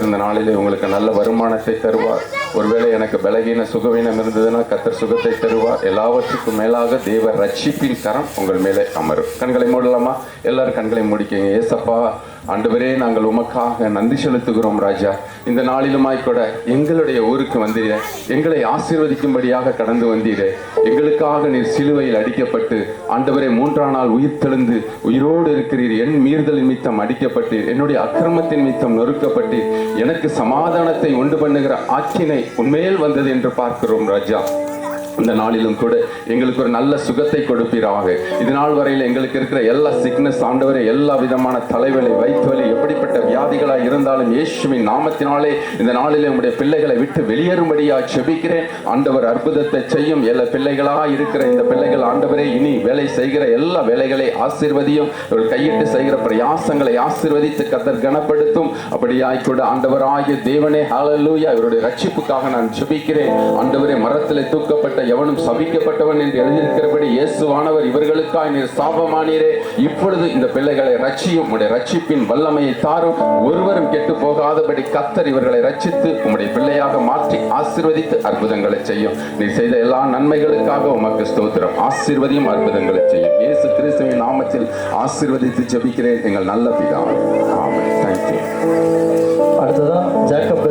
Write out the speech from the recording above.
கர்த்தர் இந்த நாளிலே உங்களுக்கு நல்ல வருமானத்தை தருவார். ஒருவேளை எனக்கு பலகீன சுகவீனம் இருந்ததுன்னா கர்த்தர் சுகத்தை தருவார். எல்லாவற்றுக்கும் மேலாக தேவ ரட்சிப்பின் கரம் உங்கள் மேலே அமரும். கண்களை மூடலாமா? எல்லாரும் கண்களை முடிக்கங்க. ஏசப்பா ஆண்டவரே, நாங்கள் உமக்காக நன்றி செலுத்துகிறோம் ராஜா. இந்த நாளிலுமாய் கூட எங்களுடைய ஊருக்கு வந்தீரே, எங்களை ஆசீர்வதிக்கும்படியாக கடந்து வந்தீரே. எங்களுக்காக நீர் சிலுவையில் அடிக்கப்பட்டு ஆண்டவரே 3ஆம் நாள் உயிர் தெழுந்து உயிரோடு இருக்கிறீர். என் மீறுதல் நிமித்தம் அடிக்கப்பட்டு என்னுடைய அக்கிரமத்தின் நிமித்தம் நொறுக்கப்பட்டு எனக்கு சமாதானத்தை உண்டு பண்ணுகிற ஆக்கினை உண்மையில் வந்தது என்று பார்க்கிறோம் ராஜா. இந்த நாளிலும் கூட எங்களுக்கு ஒரு நல்ல சுகத்தை கொடுப்பீராக. இது நாள் வரையில் எங்களுக்கு இருக்கிற எல்லா சிக்னஸ் ஆண்டவரே, எல்லா விதமான தலைவலி, வயிற்றுவலி, எப்படிப்பட்ட வியாதிகளாக இருந்தாலும் இயேசுவின் நாமத்தினாலே இந்த நாளிலே உங்களுடைய பிள்ளைகளை விட்டு வெளியேறும்படியாக செபிக்கிறேன். ஆண்டவர் அற்புதத்தை செய்யும். எல்லா பிள்ளைகளாக இருக்கிற இந்த பிள்ளைகள் ஆண்டவரே இனி வேலை செய்கிற எல்லா வேலைகளை ஆசீர்வதியும். இவர்கள் கையிட்டு செய்கிற பிரயாசங்களை ஆசீர்வதித்து கர்த்தர் கனப்படுத்தும். அப்படியாய் கூட ஆண்டவராகிய தேவனே, ஹல்லேலூயா, இவருடைய ரட்சிப்புக்காக நான் செபிக்கிறேன். ஆண்டவரே, மரத்திலே தூக்கப்பட்ட எவனும் சபிக்கப்பட்டவன் என்று எழுதியிருக்கிறபடி இயேசுவானவர் இவர்களுக்காய் நீர் சாபமானீரே. இப்பொழுது இந்த பிள்ளைகளை ரட்சியும். உம்முடைய ரட்சிப்பின் வல்லமையை தாரும். ஒருவரும் கெட்டு போகாதபடி கர்த்தர் இவர்களை ரட்சித்து உம்முடைய பிள்ளையாக மாற்றி ஆசீர்வதித்து அற்புதங்களை செய்யும். நீர் செய்த எல்லா நன்மைகளுக்காக உமக்கு ஸ்தோத்திரம். ஆசீர்வதியும், அற்புதங்களை செய்யும். இயேசு கிறிஸ்துவின் நாமத்தில் ஆசீர்வதித்து ஜெபிக்கிறேன் எங்கள் நல்ல பிதாவே. ஆமென். தேங்க்யூ. அடுத்ததான் ஜேக்கப்